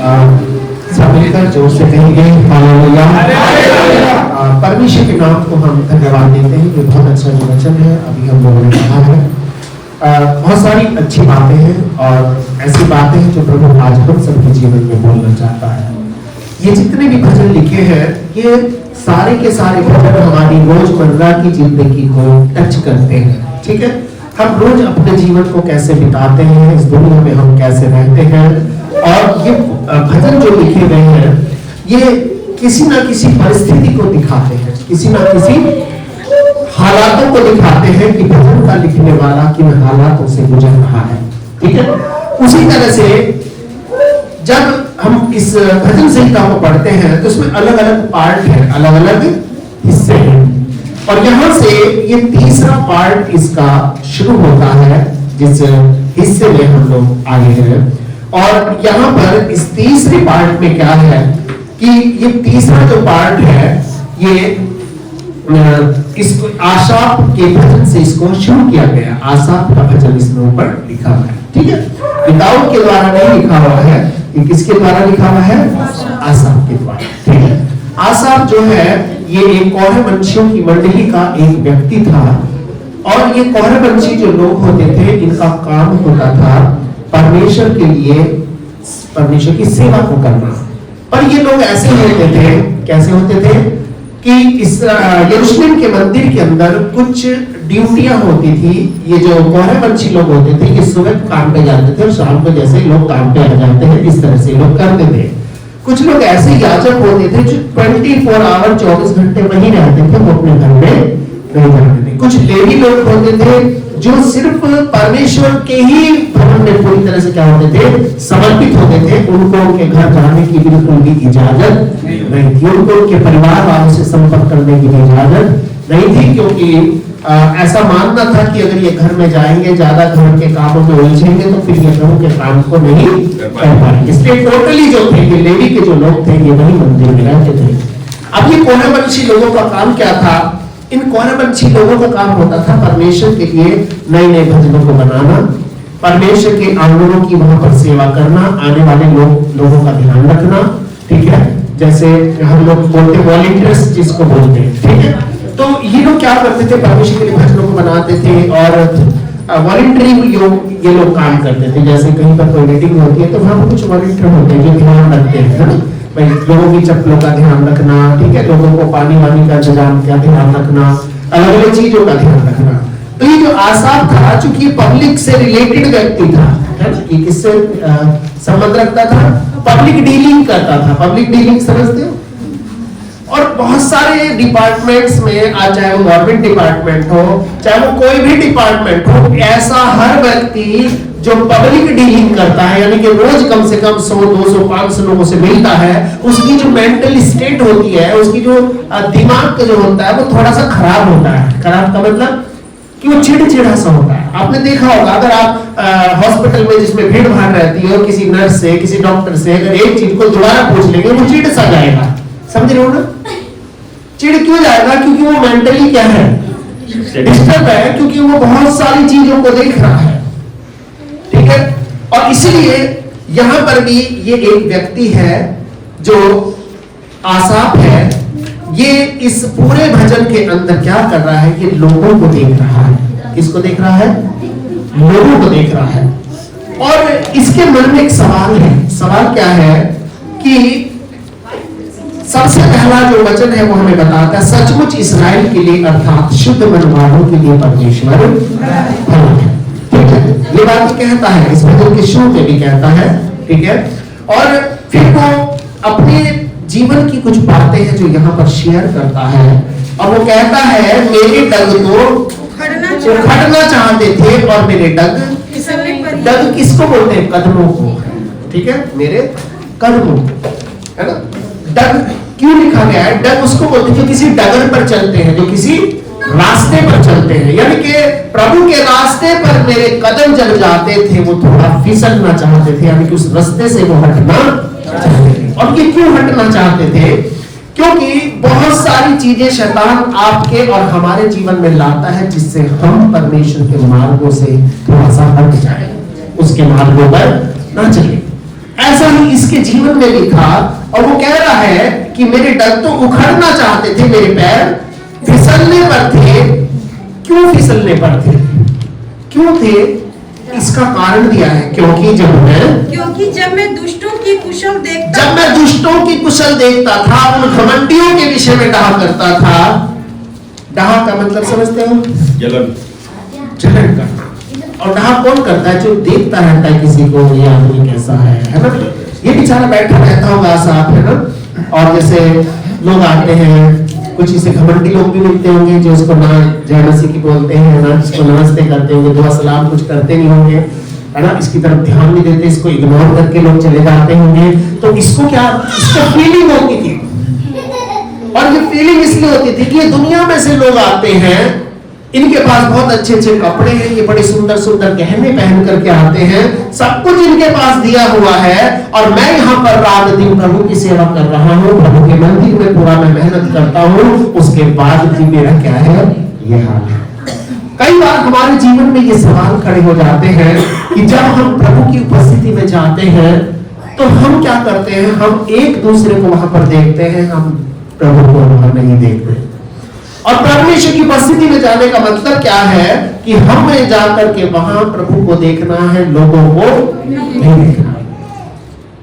सब मिलकर जोर से कहेंगे हालेलुया। परमेश्वर के नाम को हम धन्यवाद देते हैं। ये बहुत अच्छा जो वचन है अभी हम लोगों ने कहा है। बहुत सारी अच्छी बातें हैं और ऐसी बातें हैं जो प्रभु आज हम सबके जीवन में बोलना चाहता है। ये जितने भी भजन लिखे हैं ये सारे के सारे भजन हमारी रोजमर्रा की जिंदगी को टच करते हैं। ठीक है, हम रोज अपने जीवन को कैसे बिताते हैं, इस दुनिया में हम कैसे रहते हैं, और ये भजन जो लिखे गए हैं ये किसी ना किसी परिस्थिति को दिखाते हैं, किसी ना किसी हालातों को दिखाते हैं कि भजन का लिखने वाला किन हालातों से गुजर रहा है। ठीक है, उसी तरह से जब हम इस भजन संहिता को पढ़ते हैं तो उसमें अलग अलग पार्ट है, अलग अलग हिस्से हैं, और यहाँ से ये तीसरा पार्ट इसका शुरू होता है जिस हिस्से में हम लोग आए हैं। और यहाँ पर इस तीसरे पार्ट में क्या है कि ये तीसरा जो पार्ट है ये इसको आसाफ के भजन से इसको शुरू किया गया। आसाफ का भजन इसमें ऊपर लिखा हुआ है। ठीक है, दाऊद के द्वारा नहीं लिखा हुआ है, ये किसके द्वारा लिखा हुआ है? आसाफ के द्वारा। ठीक है, आसाफ जो है ये एक कौरववंशियों की मंडली का एक व्यक्ति था, और ये कौरववंशी जो लोग होते थे इनका काम होता था परमेश्वर के लिए परमेश्वर की सेवा को करना। और ये लोग ऐसे होते थे, कैसे होते थे कि इस यरूशलेम के मंदिर के अंदर कुछ ड्यूटियां होती थी। ये जो कौरववंशी लोग होते थे ये सुबह काम पे जाते थे और शाम को जैसे लोग काम पे आ जाते हैं इस तरह से लोग करते थे। कुछ लोग ऐसे याजक होते थे जो 24 आवर 24 घंटे वहीं रहते थे, वो अपने घर में नहीं जाते थे। कुछ लेवी लोग होते थे जो सिर्फ परमेश्वर के ही भवन में पूरी तरह से क्या होते थे? समर्पित होते थे। उनको उनके घर जाने की बिल्कुल भी इजाजत नहीं थी, उनको उनके परिवार वालों से संपर्क करने की इजाजत नहीं थी, क्योंकि ऐसा मानना था कि अगर ये घर में जाएंगे ज्यादा घर के कामों में उलझेंगे तो फिर ये प्रभु के काम को नहीं कर पाएंगे। इसलिए टोटली जो थे ये लेवी के जो लोग थे ये वही मंदिर में रहते थे। अब ये कौरववंशी लोगों का काम क्या था? इन कौरववंशी लोगों का काम होता था परमेश्वर के लिए नए नए भजनों को बनाना, परमेश्वर के आंगनों की वहां पर सेवा करना, आने वाले लोगों का ध्यान रखना। ठीक है, जैसे हम लोग बोलते वॉलंटियर्स जिसको बोलते हैं। ठीक है, तो ये लोग क्या करते थे? परमेश्वर के लिए भजनों को बनाते थे और वॉलंटरी ये लोग काम करते थे। जैसे कहीं पर कोई मीटिंग होती है तो वहां पर कुछ वॉलंटियर होते हैं जो ध्यान रखते हैं भाई, लोगों की चप्पलों का ध्यान रखना, ठीक है, लोगों को पानी वानी का इंतजाम का ध्यान रखना, अलग अलग चीजों का ध्यान रखना। तो ये जो आसाफ था चूंकि पब्लिक से रिलेटेड व्यक्ति था, कि किससे संबंध रखता था? पब्लिक डीलिंग करता था। पब्लिक डीलिंग समझते हो? और बहुत सारे डिपार्टमेंट्स में, आज चाहे वो गवर्नमेंट डिपार्टमेंट हो चाहे वो कोई भी डिपार्टमेंट हो, ऐसा हर व्यक्ति जो पब्लिक डीलिंग करता है, यानी कि रोज कम से कम 100, 200, 500 लोगों से मिलता है, उसकी जो मेंटल स्टेट होती है, उसकी जो दिमाग जो होता है वो थोड़ा सा खराब होता है। खराब का मतलब कि वो चिड़चिड़ा सा होता है। आपने देखा होगा अगर आप हॉस्पिटल में जिसमें भीड़ भाड़ रहती है और किसी नर्स से किसी डॉक्टर से अगर एक चीज को दोबारा पूछ लेंगे वो चिड़ सा जाएगा। समझ रहे हो ना? चिड़ क्यों जाएगा? क्योंकि वो मेंटली क्या है? डिस्टर्ब है, क्योंकि वो बहुत सारी चीजों को देख रहा है। ठीक है, और इसीलिए यहां पर भी ये एक व्यक्ति है जो आसाफ है, ये इस पूरे भजन के अंदर क्या कर रहा है? ये लोगों को देख रहा है। किसको देख रहा है? लोगों को देख रहा है। और इसके मन में एक सवाल है। सवाल क्या है कि सबसे पहला जो वचन है वो हमें बताता है सचमुच इसराइल के लिए अर्थात शुद्ध मन वालों के लिए परमेश्वर भला है। ठीक है, ये बात कहता है, इस भजन के शुरू में भी कहता है। ठीक है, और फिर वो अपने जीवन की कुछ बातें हैं जो यहाँ पर शेयर करता है, और वो कहता है मेरे डग तो उखड़ना चाहते थे और मेरे डग किसको बोलते हैं? कदमों को। ठीक है, मेरे कदमों, है ना? डग क्यों लिखा गया है? डग उसको बोलते हैं जो किसी डगर पर चलते हैं, जो किसी रास्ते पर चलते हैं, यानी कि प्रभु के रास्ते पर मेरे कदम जल जाते थे, वो थोड़ा फिसलना चाहते थे, यानी कि उस रास्ते से वो हटना चाहते थे। और ये क्यों हटना चाहते थे? क्योंकि बहुत सारी चीजें शैतान आपके और हमारे जीवन में लाता है जिससे हम परमेश्वर के मार्गों से थोड़ा सा हट जाए, उसके मार्गों पर ना चले। ऐसा ही इसके जीवन में भी था। और वो कह रहा है कि मेरे डग तो उखड़ना चाहते थे, मेरे पैर फिसलने पर थे। क्यों फिसलने पर थे, क्यों थे? इसका कारण दिया है, क्योंकि जब मैं दुष्टों की कुशल देखता था, उन घमंडियों के विषय में डहा करता था। डहा का मतलब समझते हो? जलन करना। और डहा कौन करता है? जो देखता रहता है किसी को, ये आदमी कैसा है ना। ये बेचारा बैठा रहता होगा साथ, है ना। और जैसे लोग आते हैं, कुछ इसे घमंडी लोग भी मिलते होंगे जो इसको ना जय मसीह की बोलते हैं, ना इसको नमस्ते करते होंगे, दुआ सलाम कुछ करते नहीं होंगे, है ना। इसकी तरफ ध्यान नहीं देते, इसको इग्नोर करके लोग चले जाते होंगे। तो इसको फीलिंग होती थी। और ये फीलिंग इसलिए होती थी कि ये दुनिया में से लोग आते हैं, इनके पास बहुत अच्छे अच्छे कपड़े हैं, ये बड़े सुंदर सुंदर गहने पहन करके आते हैं, सब कुछ इनके पास दिया हुआ है। और मैं यहाँ पर रात दिन प्रभु की सेवा कर रहा हूँ, प्रभु के मंदिर में पूरा मैं मेहनत करता हूँ, उसके बाद भी मेरा क्या है, ये हाल है। कई बार हमारे जीवन में ये सवाल खड़े हो जाते हैं कि जब हम प्रभु की उपस्थिति में जाते हैं तो हम क्या करते हैं? हम एक दूसरे को वहां पर देखते हैं, हम प्रभु को वहां नहीं देखते। और परमेश्वर की उपस्थिति में जाने का मतलब क्या है कि हमें जाकर के वहां प्रभु को देखना है, लोगों को नहीं देखना।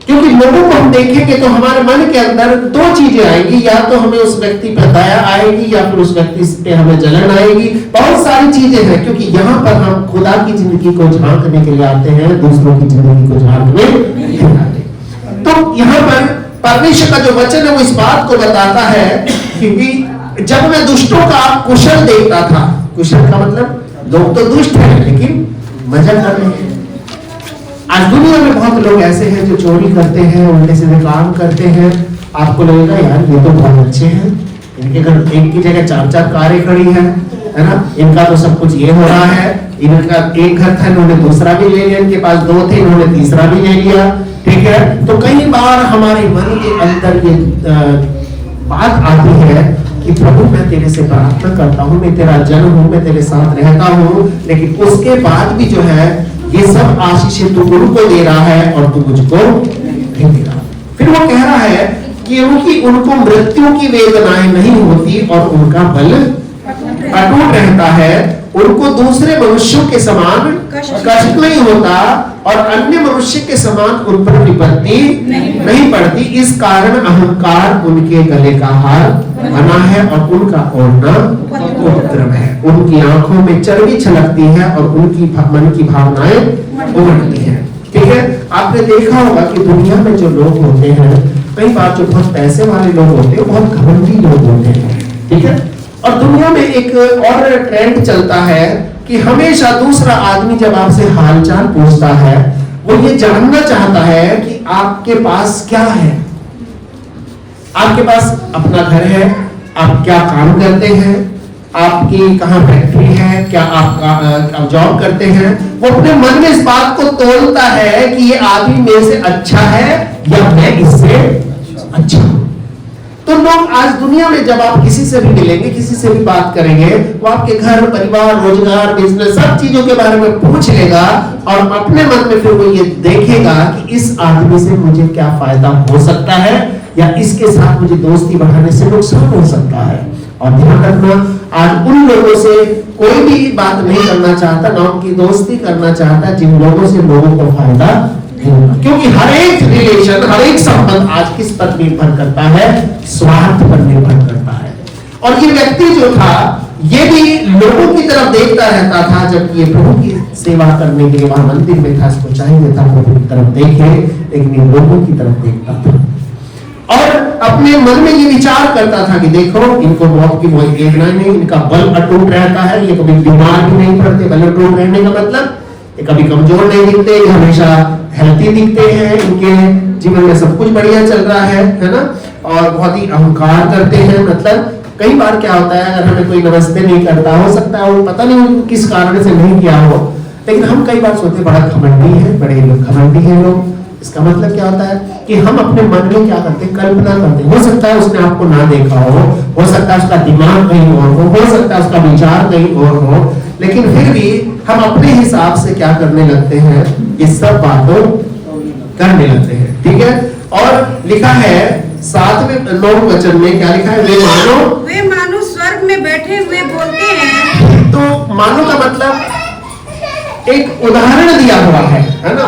क्योंकि लोगों को हम देखेंगे तो हमारे मन के अंदर दो चीजें आएंगी, या तो हमें उस व्यक्ति पर दया आएगी या फिर उस व्यक्ति पे हमें जलन आएगी। बहुत सारी चीजें हैं, क्योंकि यहाँ पर हम खुदा की जिंदगी को झांकने के लिए आते हैं, दूसरों की जिंदगी को झांकने नहीं आते। तो यहाँ पर परमेश्वर का जो वचन है वो इस बात को बताता है कि जब मैं दुष्टों का कुशल देखता था, कुशल का मतलब लोग तो दुष्ट हैं लेकिन मजा कर रहे हैं। आज दुनिया में बहुत लोग ऐसे हैं जो चोरी करते हैं, उल्टे सीधे काम करते हैं। आपको लगेगा यार ये तो बहुत अच्छे हैं, इनके घर एक की जगह 4-4 कारें खड़ी है ना, इनका तो सब कुछ ये हो रहा है। इनका एक घर था, इन्होंने दूसरा भी ले लिया, इनके पास 2 थे, इन्होंने तीसरा भी ले लिया, ठीक है। तो कई बार हमारे मन के अंदर ये बात आती है कि प्रभु मैं तेरे से प्रार्थना करता हूँ, मैं तेरा जन हूँ, मैं तेरे साथ रहता हूँ, लेकिन उसके बाद भी जो है ये सब आशीषें तू उनको दे रहा है और तू मुझको नहीं दे रहा। फिर वो कह रहा है कि उनको मृत्यु की वेदनाएं नहीं होती और उनका बल अटूट रहता है, उनको दूसरे मनुष्यों के समान कष्ट नहीं होता और अन्य मनुष्य के समान उन पर विपत्ति नहीं पड़ती। इस कारण अहंकार उनके गले का हार बना है और उनका ओढ़ना उपद्रव है। उनकी आंखों में चर्बी छलकती है और उनकी मन की भावनाएं उमड़ती हैं। ठीक है, आपने देखा होगा कि दुनिया में जो लोग होते हैं, कई बार जो बहुत पैसे वाले लोग होते हैं, बहुत घमंडी लोग होते हैं, ठीक है। और दुनिया में एक और ट्रेंड चलता है कि हमेशा दूसरा आदमी जब आपसे हालचाल पूछता है, वो ये जानना चाहता है कि आपके पास क्या है। आपके पास अपना घर है, आप क्या काम करते हैं, आपकी कहाँ फैक्ट्री है, क्या आप जॉब करते हैं। वो अपने मन में इस बात को तोलता है कि ये आदमी मेरे से अच्छा है या मैं इससे अच्छा हूं। तो लोग आज दुनिया में जब आप किसी से भी मिलेंगे, किसी से भी बात करेंगे, वो आपके घर परिवार रोजगार बिजनेस सब चीजों के बारे में पूछ लेगा और अपने मन में फिर वो ये देखेगा कि इस आदमी से मुझे क्या फायदा हो सकता है या इसके साथ मुझे दोस्ती बढ़ाने से नुकसान हो सकता है। और ध्यान रखना, आज उन लोगों से कोई भी बात नहीं करना चाहता, ना उनकी दोस्ती करना चाहता जिन लोगों से लोगों को फायदा, क्योंकि हर एक रिलेशन, हर एक संबंध आज किस पर निर्भर करता है, स्वार्थ पर निर्भर करता है। और ये व्यक्ति जो था, ये भी लोगों की तरफ देखता रहता था, जबकि ये प्रभु की सेवा करने के लिए वहां मंदिर में था, इसको चाहिए था प्रभु की तरफ देखे, लेकिन ये लोगों की तरफ देखता था और अपने मन में ये विचार करता था कि देखो इनको मौत की कोई वेदना नहीं, इनका बल अटूट रहता है, ये कभी बीमार भी नहीं पड़ते। बल अटूट रहने का मतलब ये कभी कमजोर नहीं दिखते, ये हमेशा हेल्थी दिखते हैं, इनके जीवन में सब कुछ बढ़िया चल रहा है ना। और बहुत ही अहंकार करते हैं। मतलब कई बार क्या होता है, अगर हमें कोई नमस्ते नहीं करता, हो सकता है वो पता नहीं किस कारण से नहीं किया हो, लेकिन हम कई बार सोचते बड़ा घमंडी है, बड़े घमंडी है लोग। इसका मतलब क्या होता है कि हम अपने मन में क्या करते हैं, कल्पना करते हैं। हो सकता है उसने आपको ना देखा हो सकता है उसका दिमाग कहीं और हो सकता है उसका विचार कहीं और हो, लेकिन फिर भी हम अपने हिसाब से क्या करने लगते हैं, ये सब बातों करने लगते हैं, ठीक है। और लिखा है 7वें 9वें वचन में क्या लिखा है, वे मानो स्वर्ग में बैठे हुए बोलते हैं। तो मानो का मतलब एक उदाहरण दिया हुआ है ना।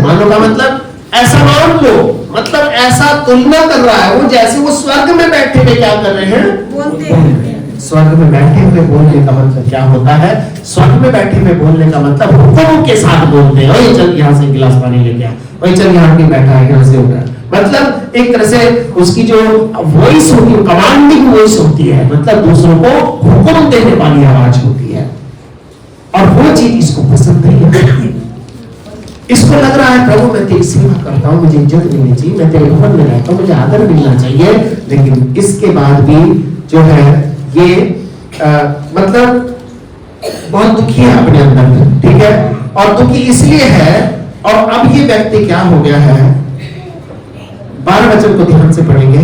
मानो का मतलब ऐसा मान लो, मतलब ऐसा तुलना कर रहा है वो, जैसे वो स्वर्ग में बैठे हुए क्या कर रहे हैं, बोलते हैं। स्वर्ग में बैठे हुए बोलने का मतलब क्या होता है, स्वर्ग में बैठे हुए बोलने का मतलब हुक्म के साथ बोलते हैं। ओए चल यहाँ से गिलास पानी लेके आ, ओए चल यहाँ पे बैठा है, यहाँ से उठा। मतलब एक तरह से उसकी जो वॉइस होती है, कमांडिंग वॉइस होती है, मतलब दूसरों को हुक्म देने वाली आवाज होती है। और वो चीज इसको पसंद नहीं है। इसको लग रहा है प्रभु मैं तेरी सेवा करता हूँ, मुझे इज्जत मिलनी चाहिए, मैं तेरे भवन में रहता हूँ, मुझे आदर मिलना चाहिए। लेकिन इसके बाद भी जो है ये मतलब बहुत दुखी है अपने अंदर में, ठीक है। और दुखी इसलिए है, और अब ये व्यक्ति क्या हो गया है, 12 वचन को ध्यान से पढ़ेंगे।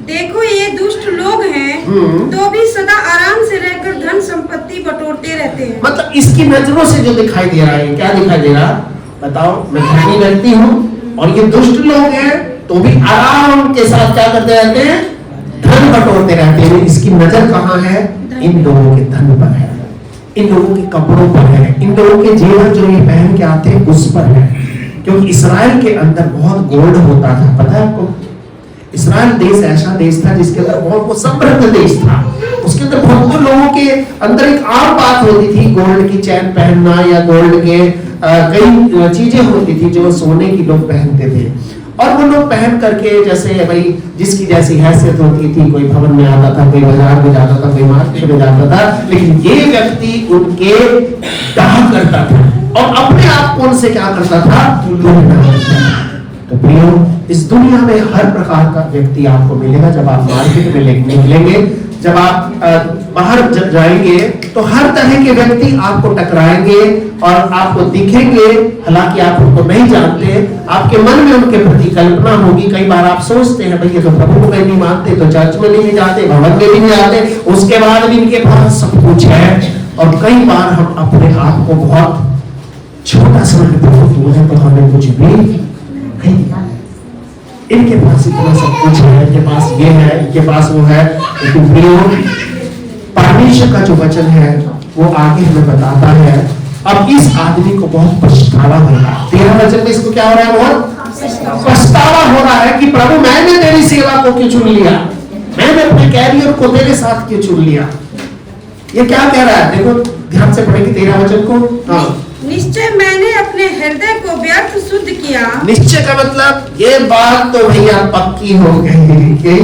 देखो ये दुष्ट लोग हैं तो भी सदा आराम से रहकर धन संपत्ति बटोरते रहते हैं। मतलब इसकी नजरों से जो दिखाई दे रहा है, क्या दिखाई दे रहा, बताओ। मैं धनी व्यक्ति हूँ और ये दुष्ट लोग हैं तो भी आराम के साथ क्या करते रहते हैं, धन बटोरते रहते हैं। इसकी नजर कहाँ है, इन लोगों के धन पर है, इन लोगों के कपड़ों पर है, इन लोगों के जेवर जो ये पहन के आते हैं उस पर है। क्योंकि इस्राएल के अंदर बहुत गोल्ड होता था, पता है आपको। इस्राएल देश ऐसा देश था जिसके अंदर बहुत समृद्ध देश था। उसके अंदर बहुत लोगों के अंदर एक आम बात होती थी, गोल्ड की चैन पहनना या गोल्ड के कई चीजें होती थी जो सोने की लोग पहनते थे। और वो लोग पहन करके जैसे भाई जिसकी जैसी हैसियत होती थी, कोई भवन में आता था, कोई बाजार में जाता था, कोई मार्केट में जाता था। लेकिन ये व्यक्ति उनके दाह करता था और अपने आप को उनसे क्या करता था, तुलना करता था। तो प्रियो, इस दुनिया में हर प्रकार का व्यक्ति आपको मिलेगा। जब आप मार्केट में निकलेंगे, जब आप बाहर जाएंगे तो हर तरह के व्यक्ति आपको टकराएंगे और आपको दिखेंगे। हालांकि आप उनको नहीं जानते, आपके मन में उनके प्रति कल्पना होगी। कई बार आप सोचते हैं भाई ये तो प्रभु को नहीं मानते, तो चर्च में नहीं जाते, भवन में भी नहीं जाते, उसके बाद भी इनके पास सब कुछ है। और कई बार हम अपने आप को बहुत छोटा समझते हैं, तो हमें कुछ भी नहीं, इनके पास इतना सब कुछ है, इनके पास ये है, इनके पास वो है। लेकिन प्रियो, परमेश्वर का जो वचन है वो आगे हमें बताता है अब इस आदमी को बहुत पछतावा हो रहा है। 13 वचन में इसको क्या हो रहा है, बहुत पछतावा हो रहा है कि प्रभु मैंने तेरी सेवा को क्यों चुन लिया, मैंने अपने कैरियर को तेरे साथ क्यों चुन लिया। ये क्या कह रहा है, देखो ध्यान से पढ़ेंगे 13 वचन को। हाँ, निश्चय मैंने अपने हृदय को व्यर्थ शुद्ध किया। निश्चय का मतलब ये बात तो भैया पक्की हो गई कि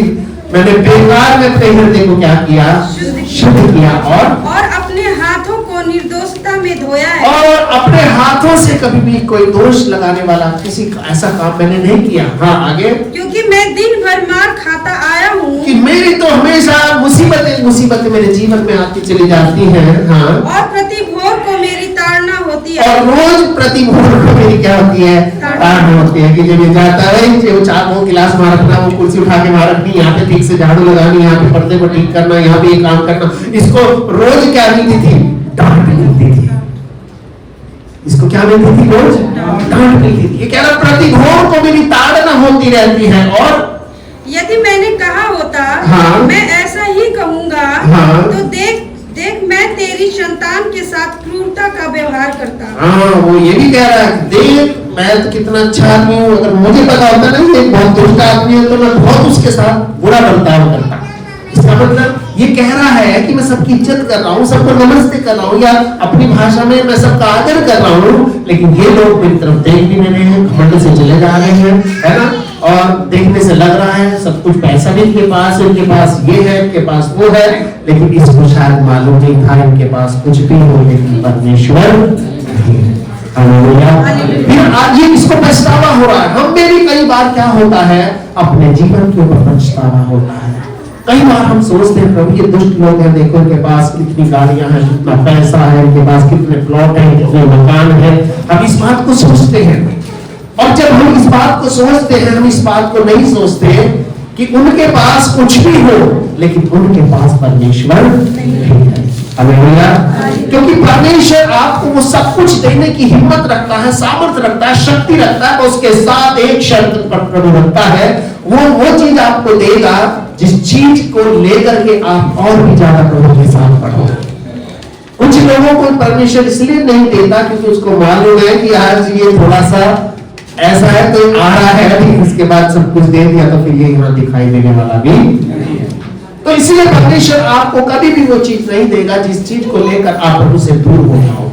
मैंने बेकार में अपने हृदय को क्या किया, शुद्ध किया। और अपने हाथों को निर्दोषता में धोया है। और अपने हाथों से कभी भी कोई दोष लगाने वाला किसी ऐसा काम मैंने नहीं किया। हाँ, आगे। क्योंकि मैं दिन भर मार खाता आया हूँ कि मेरी तो हमेशा मुसीबतें मेरे जीवन में आती चली जाती हैं। हाँ, और प्रति भोर को मेरी ताड़ना होती है। और रोज प्रति भोर को मेरी क्या होती है, ताड़ना होती है। कि जब ये जाता है वो 4 गिलास वहां रखना, वो कुर्सी उठा के वहां रखनी, यहाँ पे ठीक से झाड़ू लगानी, यहाँ पे पर्दे को ठीक करना, यहाँ पे ये काम करना। इसको रोज क्या मिलती थी, डांट मिलती थी। इसको क्या मिलती थी, रोज डांट मिलती थी। ये कह रहा प्रति भोर को मेरी ताड़ना होती रहती है। और यदि मैंने कहा होता हाँ, मैं ऐसा ही कहूंगा, हाँ, तो देख मैं तेरी संतान के साथ क्रूरता का व्यवहार करता। हाँ, वो ये भी कह रहा है, देख मैं तो कितना अच्छा आदमी हूँ, अगर मुझे पता होता ना ये बहुत दुष्ट आदमी है तो मैं बहुत उसके साथ बुरा बर्ताव करता। इसका मतलब ये कह रहा है कि मैं सबकी इज्जत कर रहा हूँ, सबको नमस्ते कर रहा हूँ, या अपनी भाषा में मैं सबका आदर कर रहा हूँ। लेकिन ये लोग मेरी तरफ देख भी नहीं रहे हैं, घमंड से चले जा रहे हैं, है ना। और देखने से लग रहा है सब कुछ पैसा भी इनके पास ये है, इनके पास वो है। लेकिन इसको शायद मालूम नहीं था इनके पास कुछ भी हो, लेकिन परमेश्वर नहीं है। फिर आज ये इसको पछतावा हो रहा है। हम में भी कई बार क्या होता है, अपने जीवन के ऊपर पछतावा होता है। कई बार हम सोचते हैं प्रभु ये दुष्ट लोग हैं, देखो इनके पास कितनी गाड़ियां हैं, कितना पैसा है, इनके पास कितने प्लॉट हैं, कितने मकान हैं। हम इस बात को सोचते हैं। और जब हम इस बात को सोचते हैं, हम इस बात को नहीं सोचते कि उनके पास कुछ भी हो, लेकिन उनके पास परमेश्वर नहीं है। हालेलुया। क्योंकि परमेश्वर आपको वो सब कुछ देने की हिम्मत रखता है, सामर्थ्य रखता है, शक्ति रखता है, तो उसके साथ एक शर्त पर प्रभु रखता है, वो चीज आपको देगा जिस चीज को लेकर के आप और भी ज्यादा प्रभु के साथ बढ़ो। कुछ लोगों को परमेश्वर इसलिए नहीं देता क्योंकि उसको मालूम है कि आज ये थोड़ा सा ऐसा है तो आ रहा है, लेकिन इसके बाद सब कुछ दे दिया तो फिर ये यहाँ दिखाई देने वाला भी। तो इसलिए परमेश्वर आपको कभी भी वो चीज नहीं देगा जिस चीज को लेकर आप प्रभु से दूर हो जाओ।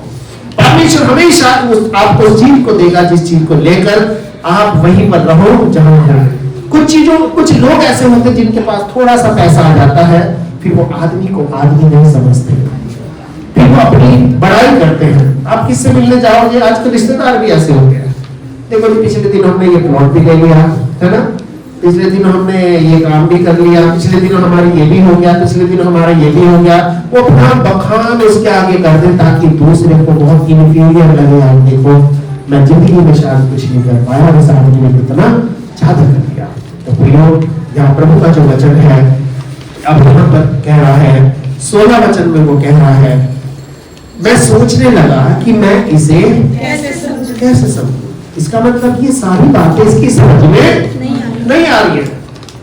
परमेश्वर हमेशा आपको उस चीज को देगा जिस चीज को लेकर आप वहीं पर रहो जहां हो। कुछ लोग ऐसे होते हैं जिनके पास थोड़ा सा पैसा आ जाता है, फिर वो आदमी को आदमी नहीं समझते, फिर वो अपनी बड़ाई करते हैं। आप किससे मिलने जाओगे, आजकल रिश्तेदार भी ऐसे होते हैं। देखो पिछले दिन हमने ये प्लॉट भी ले लिया है ना, पिछले दिन हमने ये काम भी कर लिया, पिछले दिन हमारी ये भी हो गया, पिछले दिन हमारा ये भी हो गया। वो अपना बखान उसके आगे कर दे ताकि दूसरे को बहुत इन्फीरियर लगे। आप देखो मैं जिंदगी में शायद कुछ नहीं कर पाया, उस आदमी ने कितना ज्यादा कर दिया। तो प्रियो, यहाँ प्रभु का जो वचन है अब यहाँ पर कह रहा है 16 वचन में वो कह रहा है, मैं सोचने लगा कि मैं इसे कैसे समझूं। इसका मतलब ये सारी बातें इसकी समझ में नहीं आ रही है।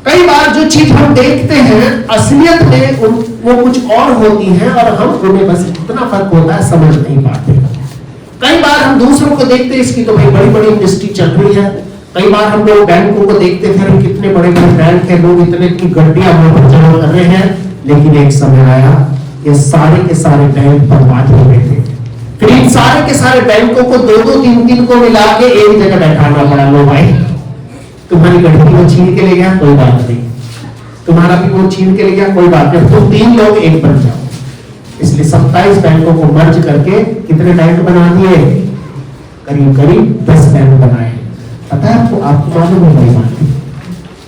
कई बार जो चीज हम देखते हैं असलियत में वो कुछ और होती है और हम उन्हें बस इतना फर्क होता है समझ नहीं पाते। कई बार हम दूसरों को देखते हैं, इसकी तो भाई बड़ी बड़ी इंडस्ट्री चल रही है। कई बार हम लोग बैंकों को देखते हैं, कितने बड़े बड़े बैंक है, लोग इतने की गड्डियां वहां पर जमा कर रहे हैं, लेकिन एक समय आया ये सारे के सारे बैंक बर्बाद हो गए थे। फिर इन सारे के सारे बैंकों को 2-2, 3-3 को मिला के एक जगह बैठाना पड़ा। लो भाई, तुम्हारी गड्डी वो छीन के ले गया, कोई बात नहीं, तुम्हारा भी वो छीन के ले गया, कोई बात नहीं, तुम 3 लोग एक बन जाओ। इसलिए 27 बैंकों को मर्ज करके कितने बैंक बना दिए, करीब करीब 10 बैंक बनाए। पता है आपको मालूम है भाई बात।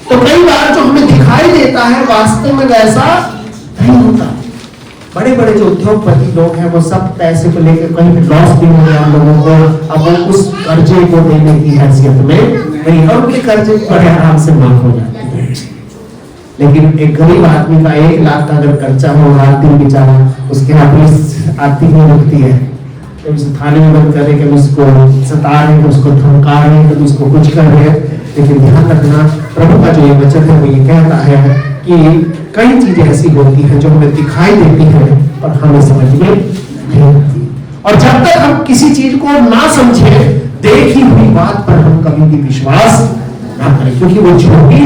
तो कई बार जो हमें दिखाई देता है वास्तव में वैसा नहीं होता। बड़े बड़े जो उद्योगपति लोग हैं वो सब पैसे को लेकर कहीं लॉस भी हो गया हम लोगों को, अब वो उस कर्जे को देने की हैसियत में नहीं, और उनके कर्जे बड़े आराम से माफ हो जाते हैं। लेकिन एक गरीब आदमी का 1 लाख का अगर कर्जा हो, रात दिन बेचारा उसके हाथ आर्थिक नहीं रुकती है, तो उसे थाने में बंद करे कि उसको सता रहे हैं, उसको धमका रहे हैं, तो उसको कुछ कर रहे हैं। लेकिन ध्यान रखना प्रभु का जो ये वचन है वो ये कहता है कि कई चीजें ऐसी होती हैं जो हमें दिखाई देती हैं पर हमें समझ में नहीं आती। और जब तक हम किसी चीज को ना समझे, देखी हुई बात पर हम कभी भी विश्वास ना करें, क्योंकि वो झूठी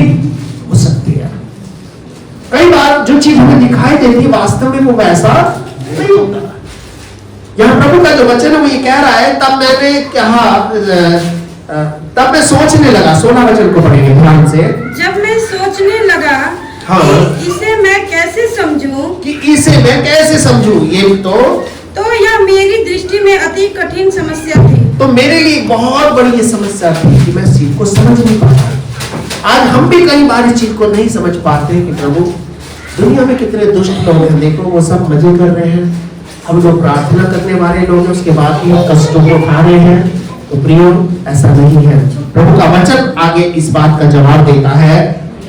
हो सकती है। कई बार जो चीज हमें दिखाई देती है वास्तव में वो वैसा नहीं होता। यहाँ प्रभु का जो वचन है वो ये कह रहा है, तब मैंने कहा, तब मैं सोचने लगा। 16 वचन को पढ़ेंगे ध्यान से। जब मैं सोचने लगा हाँ, कि इसे मैं कैसे समझूं, ये तो यह मेरी दृष्टि में अति कठिन समस्या थी। तो मेरे लिए बहुत बड़ी ये समस्या थी कि मैं इस चीज को समझ नहीं पाता। आज हम भी कई बार इस चीज को नहीं समझ पाते कि प्रभु दुनिया में कितने दुष्ट लोग हैं। देखो वो सब मजे कर रहे हैं, हम लोग प्रार्थना करने वाले लोग हैं, उसके बाद भी कष्टों को खा रहे हैं। तो प्रियो ऐसा नहीं है। प्रभु का वचन आगे इस बात का जवाब देता है,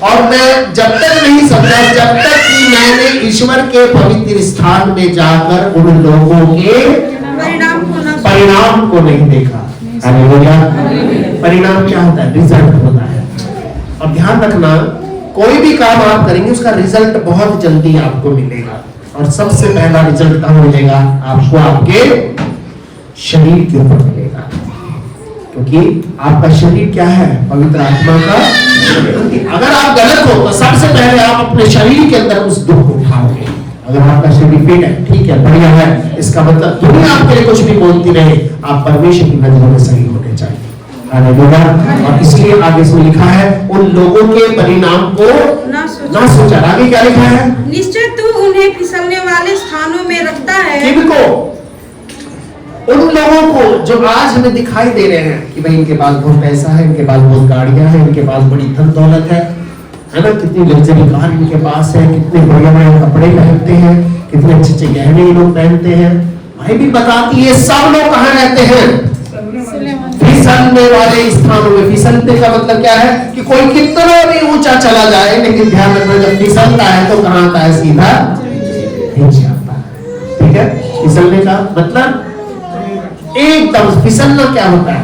और मैं जब तक नहीं समझा, जब तक कि मैंने ईश्वर के पवित्र स्थान में जाकर उन लोगों के परिणाम को नहीं देखा। हालेलुया। परिणाम क्या होता है? रिजल्ट होता है। और ध्यान रखना, कोई भी काम आप करेंगे उसका रिजल्ट बहुत जल्दी आपको मिलेगा। और सबसे पहला रिजल्ट कहाँ मिलेगा? आपको आपके शरीर के ऊपर मिलेगा, क्योंकि आपका शरीर क्या है? पवित्र आत्मा का। अगर आप गलत हो तो सबसे पहले आप अपने शरीर के अंदर उस दुख को उठाओगे। अगर आपका शरीर फिट है, ठीक है, बढ़िया है, इसका मतलब दुनिया आपके लिए कुछ भी बोलती रहे, आप परमेश्वर की नजरों में सही होने चाहिए। हालेलुया। और इसलिए आगे इसमें लिखा है, उन लोगों के परिणाम को ना सोचा। आगे क्या लिखा है? निश्चय तू उन्हें फिसलने वाले स्थानों में रखता है। किनको? उन लोगों को जो आज हमें दिखाई दे रहे हैं कि भाई इनके पास बहुत पैसा है, इनके पास बहुत गाड़ियां हैं, इनके पास बड़ी धन दौलत है ना, कितनी लग्जरी कार इनके पास है, कितने बढ़िया बढ़िया कपड़े पहनते हैं, कितने अच्छे अच्छे गहने ये लोग पहनते हैं। भाई भी बताती है सब लोग कहाँ रहते हैं? फिसलने वाले स्थानों में। फिसलने का मतलब क्या है? कि कोई कितना भी ऊंचा चला जाए, लेकिन ध्यान रखना जब फिसलता है तो कहाँ आता है? सीधा नीचे आता है। ठीक है, फिसलने का मतलब एकदम फिसलना क्या होता है,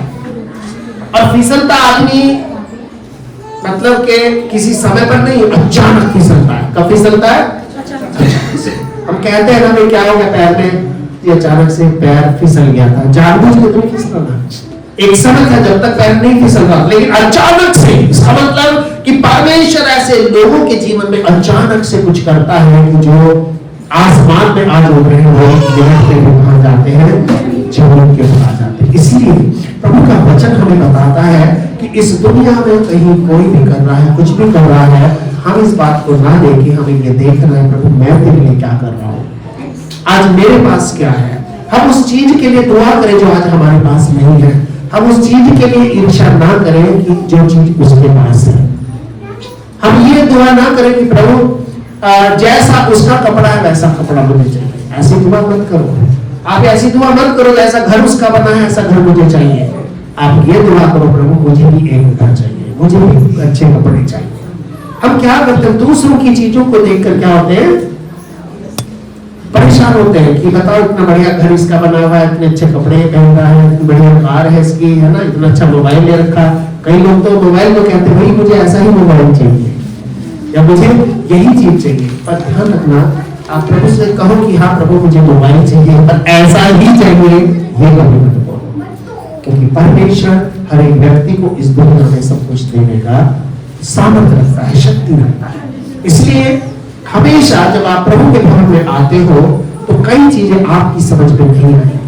और फिसलता आदमी मतलब के किसी समय पर नहीं, अचानक फिसलता है। कब फिसलता है? हम कहते हैं ना भाई क्या हो गया पैर में, ये अचानक से पैर फिसल गया था, जानबूझ के तो फिसलना। एक समय था जब तक पैर नहीं फिसल रहा, लेकिन अचानक से, इसका मतलब कि परमेश्वर ऐसे लोगों के जीवन में अचानक से कुछ करता है कि जो आसमान में आज उड़ रहे हैं वो मिनट में वहां जाते हैं, जीवन के ऊपर आ जाते हैं। इसीलिए प्रभु का वचन हमें बताता है कि इस दुनिया में कहीं कोई भी कर रहा है, कुछ भी कर रहा है, हम इस बात को ना देखें, हमें ये देखना है प्रभु मैं तेरे लिए क्या कर रहा हूँ, आज मेरे पास क्या है। हम उस चीज के लिए दुआ करें जो आज हमारे पास नहीं है, हम उस चीज के लिए ईर्ष्या ना करें कि जो चीज उसके पास है। हम ये दुआ ना करें कि प्रभु जैसा उसका कपड़ा है वैसा कपड़ा मुझे चाहिए, ऐसी दुआ मत करो। आप ऐसी दुआ मत करो जैसा घर उसका बना है ऐसा घर मुझे चाहिए। आप ये दुआ करो प्रभु मुझे भी एक घर चाहिए, मुझे भी अच्छे कपड़े चाहिए। हम क्या करते हैं, दूसरों की चीजों को देखकर क्या होते हैं, परेशान होते हैं कि बताओ इतना बढ़िया घर इसका बना हुआ है, इतने अच्छे कपड़े पहन रहा है, इतनी बढ़िया कार है इसकी, है ना, इतना अच्छा मोबाइल ले रखा। कई लोग तो मोबाइल को कहते हैं भाई मुझे ऐसा ही मोबाइल चाहिए या मुझे यही चीज चाहिए। पर ध्यान रखना, आप प्रभु से कहो कि हाँ प्रभु मुझे मोबाइल चाहिए पर ऐसा ही चाहिए, ये कभी मत बोलो, क्योंकि परमेश्वर हर एक व्यक्ति को इस दुनिया में सब कुछ देने का सामर्थ्य रखता है, शक्ति रखता है। इसलिए हमेशा जब आप प्रभु के भवन में आते हो तो कई चीजें आपकी समझ में नहीं आएगी,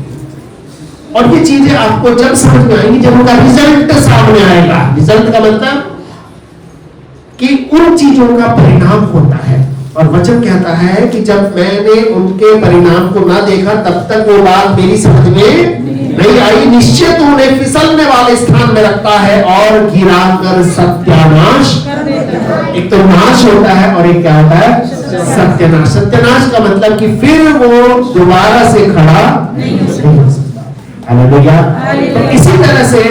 और ये चीजें आपको जब समझ में आएंगी जब उनका रिजल्ट सामने आएगा। रिजल्ट का मतलब कि उन चीजों का परिणाम होता है, और वचन कहता है कि जब मैंने उनके परिणाम को ना देखा तब तक वो बात मेरी समझ में नहीं आई। निश्चय तो उन्हें फिसलने वाले स्थान में रखता है और गिराकर सत्यानाश। एक तो नाश होता है और एक क्या होता है, सत्यानाश। सत्यानाश का मतलब कि फिर वो दोबारा से खड़ा नहीं हो सकता। हालेलुया। तो इसी तरह से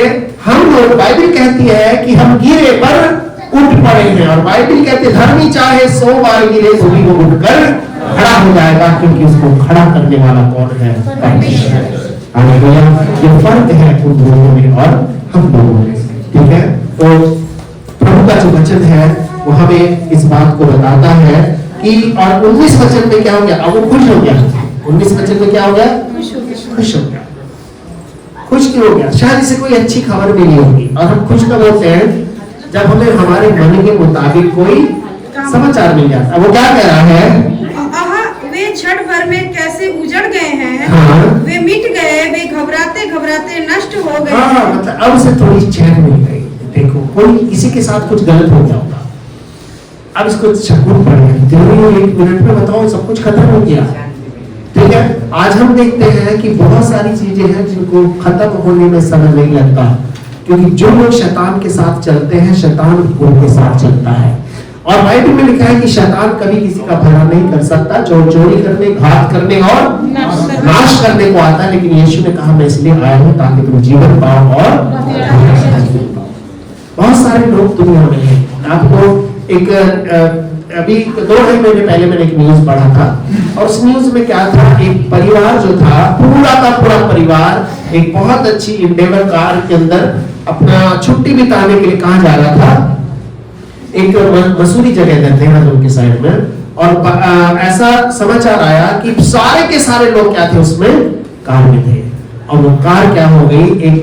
हम लोग, बाइबल कहती है कि हम गिरे पर उठ पड़े हैं, और बाइबल कहती है धर्मी चाहे 100 बार गिरे तो भी वो उठकर खड़ा हो जाएगा, क्योंकि उसको खड़ा करने वाला कौन है, परमेश्वर। हालेलुया। ये फर्क है उन लोगों में और हम लोगों में, ठीक है। तो प्रभु का जो वचन है वो हमें इस बात को बताता है कि, और 19 वचन में क्या हो गया, अब वो खुश हो गया। 19 वचन में क्या हो गया, खुश हो गया। खुश क्यों हो गया? शायद इसे कोई अच्छी खबर मिली होगी, और हम खुश कब होते हैं, जब हमें हमारे मन के मुताबिक कोई समाचार मिल जाता है। वो क्या कह रहा है, वे क्षण भर में कैसे उजड़ गए हैं, हाँ। वे मिट गए, वे घबराते घबराते नष्ट हो गए। हाँ, मतलब अब उसे थोड़ी चैन मिल गई। देखो कोई किसी के साथ कुछ गलत हो गया होगा, अब इसको सुकून पड़ गया, 1 मिनट में बताओ सब कुछ खत्म हो गया, ठीक है। आज हम देखते हैं कि बहुत सारी चीजें हैं जिनको खत्म होने में समय नहीं लगता, क्योंकि जो लोग शैतान के साथ चलते हैं शैतान उनके साथ चलता है। और बाइबल में लिखा है कि शैतान कभी किसी का भला नहीं कर सकता, जो चोरी करने, घात करने और नाश करने को आता है, लेकिन यीशु ने कहा मैं इसलिए आया हूं ताकि तुम जीवन पाओ और बहुत सारे लोग दुनिया में हैं। आपको एक अभी 2 महीने पहले मैंने एक न्यूज पढ़ा था, और उस न्यूज में क्या था, एक परिवार जो था पूरा का पूरा परिवार एक बहुत अच्छी इंडेवर कार के अंदर अपना छुट्टी बिताने के लिए कहां जा रहा था, एक मसूरी जगह है देहरादून की साइड में। और ऐसा समाचार आया कि सारे के सारे लोग क्या थे उसमें, कार में थे, और वो कार क्या हो गई, एक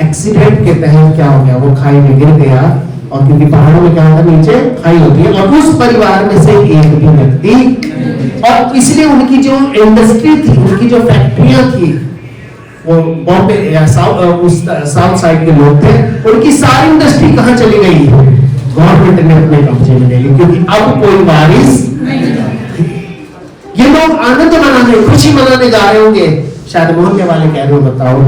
एक्सीडेंट के तहत क्या हो गया, वो खाई में गिर गया। और क्योंकि पहाड़ों में क्या होता है, नीचे खाई होती है, और उस परिवार में से एक भी व्यक्ति, और इसलिए उनकी जो इंडस्ट्री थी, उनकी जो फैक्ट्रियां थी, वो बॉम्बे या साउथ साइड के लोग थे, उनकी सारी इंडस्ट्री कहां चली गई, गवर्नमेंट ने अपने कब्जे में ले ली, क्योंकि अब कोई वारिस नहीं। ये लोग आनंद मनाने, खुशी मनाने जा रहे होंगे, शायद मोहल्ले वाले कह रहे हो बताओ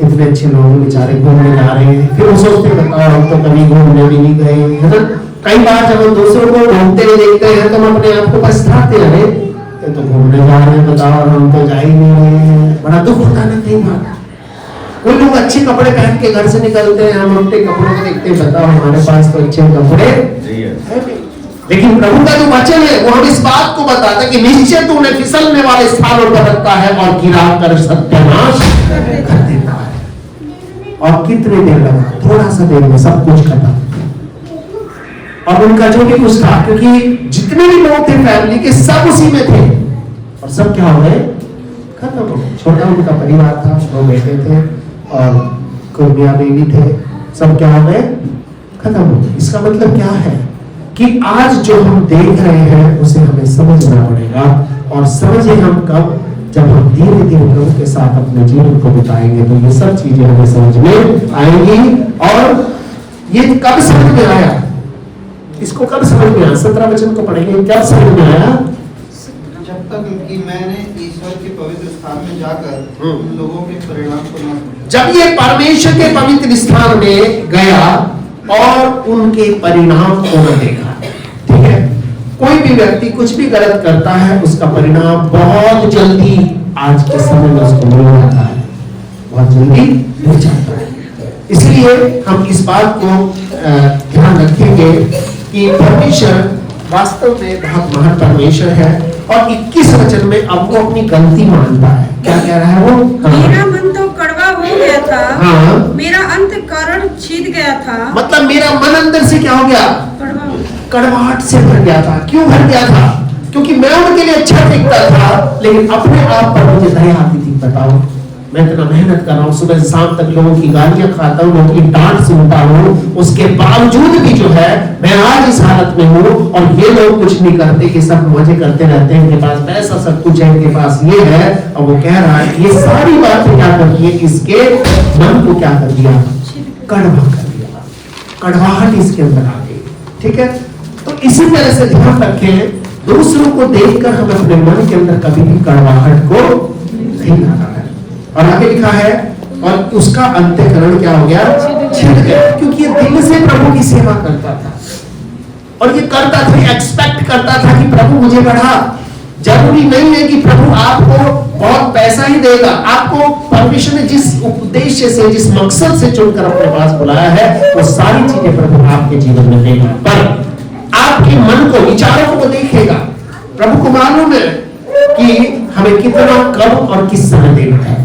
कितने अच्छे लोग बेचारे घूमने जा रहे हैं, फिर वो सोचते बताओ हम तो कभी घूमने भी नहीं गए, है ना। कई बार जब हम दूसरों को घूमते हुए देखते हैं तो हम अपने आप को पछताते हैं, ये तो घूमने जा रहे हैं बताओ, हम तो जा ही नहीं रहे हैं, बड़ा दुख होता है कई बार। कोई लोग अच्छे कपड़े पहन के घर से निकलते हैं, हम अपने कपड़ों को देखते हैं, बताओ हमारे पास तो अच्छे कपड़े हैं, लेकिन प्रभु का जो वचन है वो हम इस बात को बताता है कि निश्चय तू उन्हें फिसलने वाले स्थानों पर रखता है और गिरा कर सत्यानाश कर देता है। और कितने देर लगा, थोड़ा सा देर में सब कुछ खत्म। और उनका जो भी कुछ था, क्योंकि जितने भी लोग थे फैमिली के सब उसी में थे, और सब क्या हो गए, खत्म हो गए। छोटा उनका परिवार था, 2 बेटे थे और कोई मियां बीवी थे, सब क्या हो गए, खत्म हो गए। इसका मतलब क्या है कि आज जो हम देख रहे हैं उसे हमें समझना पड़ेगा। और समझे हम कब, जब हम धीरे धीरे प्रभु के साथ अपने जीवन को बिताएंगे तो ये सब चीजें हमें समझ में आएंगी। और ये कब समझ में आया, इसको कब समझ में आया, 17 वचन को पढ़ेंगे, क्या समझ में आया, जब तक कि मैंने ईश्वर के पवित्र स्थान में जाकर उन लोगों के परिणाम को न समझा। जब ये परमेश्वर के पवित्र स्थान में गया और उनके परिणाम को न देखा। ठीक है, कोई भी व्यक्ति कुछ भी गलत करता है उसका परिणाम बहुत जल्दी आज के समय में उसको मिल जाता है, बहुत जल्दी मिल जाता है। इसलिए हम इस बात को ध्यान रखेंगे कि परमेश्वर वास्तव में बहुत महान परमेश्वर है। और 21 वचन में अब वो अपनी गलती मानता है। क्या कह रहा है वो, मेरा मन तो कड़वा हो गया था, हाँ, मेरा अंतःकरण छिद गया था। मतलब मेरा मन अंदर से क्या हो गया, कड़वा हो गया। कड़वाहट से भर गया था। क्यों भर गया था, क्योंकि मैं उनके लिए अच्छा दिखता था, लेकिन अपने आप पर मुझे दया आती थी। बताओ, मैं इतना मेहनत कर रहा हूँ, सुबह से शाम तक लोगों की गालियां खाता हूँ, लोगों की डांट सुनता हूँ, उसके बावजूद भी जो है मैं आज इस हालत में हूँ। और ये लोग कुछ नहीं करते कि सब मजे करते रहते हैं, इनके पास पैसा सब कुछ है, इनके पास ये है। और वो कह रहा है ये सारी बातें क्या कर दी है, इसके मन को क्या कर दिया, कड़वा कर दिया, कड़वाहट इसके अंदर आ गई। ठीक है, तो इसी तरह से ध्यान रखें, दूसरों को देखकर हम अपने मन के अंदर कभी भी कड़वाहट को नहीं लाना है। और आगे लिखा है और उसका अंतःकरण क्या हो गया, छिद गया, क्योंकि ये दिल से प्रभु की सेवा करता था। और ये करता था, एक्सपेक्ट करता था कि प्रभु मुझे बढ़ा। जरूरी नहीं है कि प्रभु आपको बहुत पैसा ही देगा, आपको परमेश्वर ने जिस उद्देश्य से, जिस मकसद से चुनकर अपने पास बुलाया है, वो सारी चीजें प्रभु आपके जीवन में देगा। पर आपके मन को, विचारों को देखेगा। प्रभु को मालूम है कि हमें कितना कब और किस समय देना है।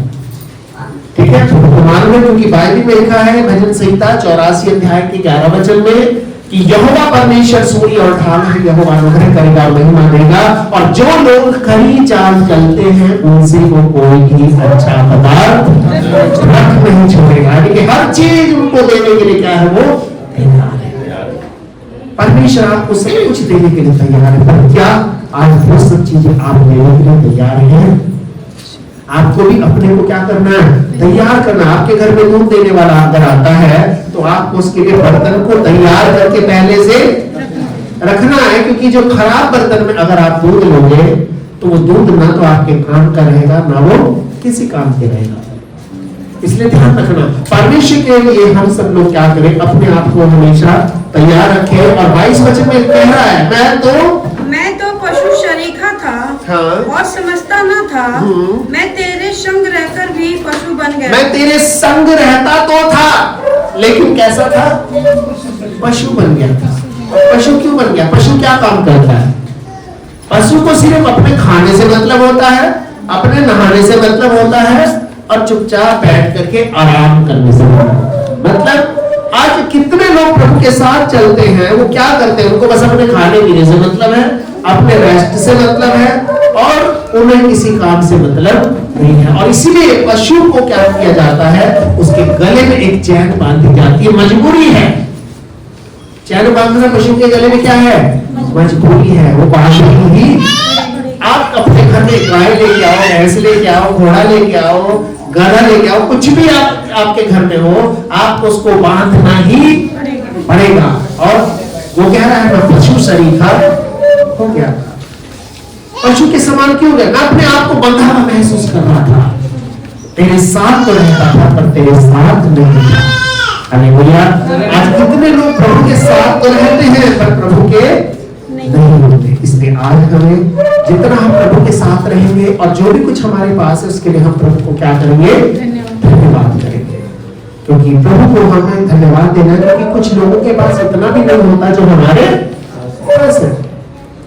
ठीक है, प्रभु को मालूम है, क्योंकि बाइबल में लिखा है भजन संहिता 84 अध्याय के 11 वचन में कि यहोवा परमेश्वर सूर्य और ढाल है, यहोवा अनुग्रह करेगा और महिमा देगा। और जो लोग खरी चाल चलते हैं उनसे वो कोई भी अच्छा पदार्थ रख नहीं छोड़ेगा। यानी कि हर चीज उनको देने के लिए क्या है, वो तैयार है। परमेश्वर आपको सब कुछ देने के लिए तैयार है। पर क्या आज वो सब चीजें आप देने के लिए तैयार हैं? आपको भी अपने को क्या करना है, तैयार करना। आपके घर में दूध देने वाला अगर आता है तो आपको उसके लिए बर्तन को तैयार करके पहले से रखना है, क्योंकि जो खराब बर्तन में अगर आप दूध लोगे तो वो दूध ना तो आपके काम का रहेगा, ना वो किसी काम के रहेगा। इसलिए ध्यान रखना, परमेश्वर के लिए हम सब लोग क्या करें, अपने आप को हमेशा तैयार रखें। और 22 वचन में कह रहा है, मैं तो पशु शरीखा था, हाँ, और समझता न था। मैं तेरे संग रहकर भी पशु बन गया। मैं तेरे संग रहता तो था, लेकिन कैसा था, पशु बन गया था। पशु क्यों बन गया, पशु क्या काम करता है? पशु को सिर्फ अपने खाने से मतलब होता है, अपने नहाने से मतलब होता है, और चुपचाप बैठ करके आराम करने से मतलब। आज कितने लोग प्रभु के साथ चलते हैं, वो क्या करते हैं, उनको बस अपने खाने पीने से मतलब है, अपने रेस्ट से मतलब है, और उन्हें किसी काम से मतलब नहीं है। और इसीलिए पशु को क्या किया जाता है, उसके गले में एक चैन बांधी जाती है, मजबूरी है। चैन बांधना पशु के गले में क्या है, मजबूरी है, वो बांधनी ही। आप अपने घर में गाय लेके आओ, भैंस लेके आओ, घोड़ा लेके आओ, गधा लेके आओ, कुछ भी आपके घर में हो, आपको उसको बांधना ही पड़ेगा। और वो कह रहा है मैं पशु शरीखा हो गया था। पशु के समान क्यों हो गया, मैं अपने आप को बंधा हुआ महसूस कर रहा था। तेरे साथ तो रहता था पर तेरे साथ नहीं था। हालेलुया। आज कितने लोग प्रभु के साथ तो रहते हैं पर प्रभु के नहीं होते। इसलिए आज हमें जितना हम प्रभु के साथ रहेंगे और जो भी कुछ हमारे पास है उसके लिए हम प्रभु को क्या करेंगे, धन्यवाद करेंगे। क्योंकि प्रभु को हमें धन्यवाद देना है, क्योंकि कुछ लोगों के पास इतना भी नहीं होता जो हमारे डिफरेंस है।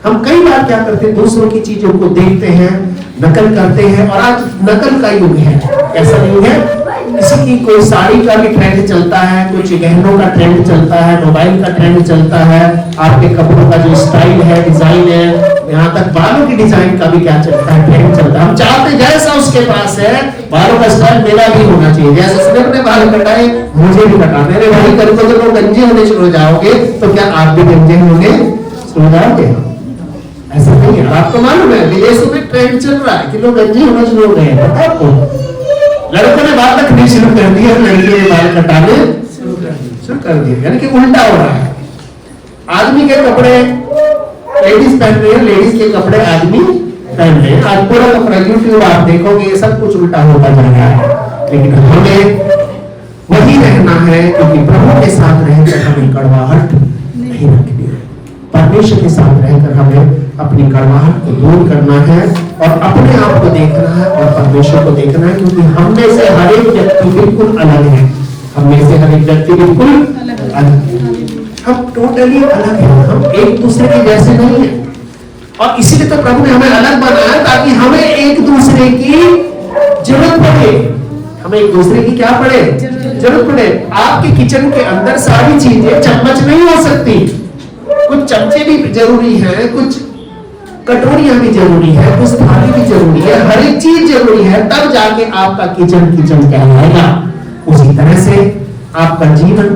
हम कई बार क्या करते हैं, दूसरों की चीजों को देखते हैं, नकल करते हैं, और आज नकल का युग है। कैसा युग है? किसी की कोई साड़ी का भी ट्रेंड चलता है, कुछ गहनों का ट्रेंड चलता है, मोबाइल का ट्रेंड चलता है, आपके कपड़ों का जो स्टाइल है, डिजाइन है, यहाँ तक बालों की डिजाइन का भी क्या चलता है, ट्रेंड चलता है। हम चाहते जैसा उसके पास है बालों का स्टाइल मेरा भी होना चाहिए, जैसे उसने अपने बाल कटाए मुझे भी कटाने। अरे भाई कल को जब गंजे होने शुरू हो जाओगे तो क्या आप भी गंजे होने शुरू हो जाओगे? ऐसा नहीं है। आपको मालूम है विदेशों में ट्रेंड चल रहा है कि लोग गंजे होना शुरू हो गए हैं, पता है आपको? लड़कों ने बाल रखने शुरू कर दिया, लड़कियों ने बाल कटाने शुरू कर दिए, यानी कि उल्टा हो रहा है। आदमी के कपड़े लेडीज पहन रही है, लेडीज के कपड़े आदमी पहन रहे हैं। आज पूरा कपड़ा यूट्यूब आप देखोगे ये सब कुछ उल्टा होता जा रहा है, लेकिन हमें वही रहना है, क्योंकि प्रभु के साथ रहकर हमें कड़वाहट नहीं रखनी है। परमेश्वर के साथ रहकर हमें अपनी कड़वाहट को दूर करना है और अपने आप को देखना है और परमेश्वर को देखना है, क्योंकि हम में से हर एक व्यक्ति बिल्कुल अलग है। हम में से हर एक व्यक्ति बिल्कुल अलग है, हम टोटली अलग हैं, हम एक दूसरे के जैसे नहीं है। और इसीलिए तो प्रभु ने हमें अलग बनाया ताकि हमें एक दूसरे की जरूरत पड़े। हमें एक दूसरे की क्या पड़े? जरूरत पड़े। आपके किचन के अंदर सारी चीजें चम्मच नहीं हो सकती, कुछ चमचे भी जरूरी है, कुछ कटोरियां भी जरूरी है, कुछ थाली भी जरूरी है, हर एक चीज जरूरी है, तब जाके आपका किचन कहलाएगा। उसी तरह से आपका जीवन,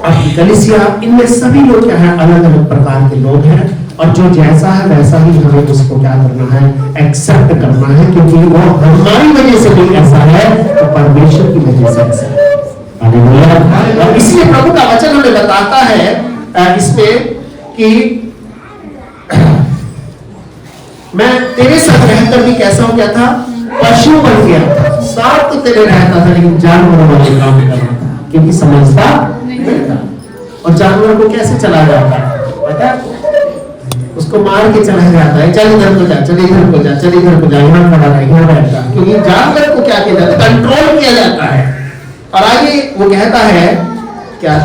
आपकी कलीसिया, इनमें सभी लोग क्या है, अलग अलग प्रकार के लोग हैं, और जो जैसा है वैसा ही हमें उसको क्या करना है, एक्सेप्ट करना है, क्योंकि वो हमारी वजह से भी ऐसा है तो परमेश्वर की वजह से ऐसा है। हालेलुया। और इसलिए प्रभु का वचन हमें बताता है इसमें कि मैं तेरे साथ रहकर भी कैसा हो गया था, पशु बन गया था। साथ तो तेरे रहता था लेकिन जानवरों वाले काम कर रहा था, क्योंकि समझता नहीं था। और जानवर को कैसे चला जाता है पता है? उसको मार के चला जाता है, चल इधर को जा, चल इधर को जा, चल इधर को जा, यहाँ खड़ा रह, यहाँ बैठता, क्योंकि जानवर को क्या किया जाता है, कंट्रोल किया जाता है। और आगे वो कहता है क्या,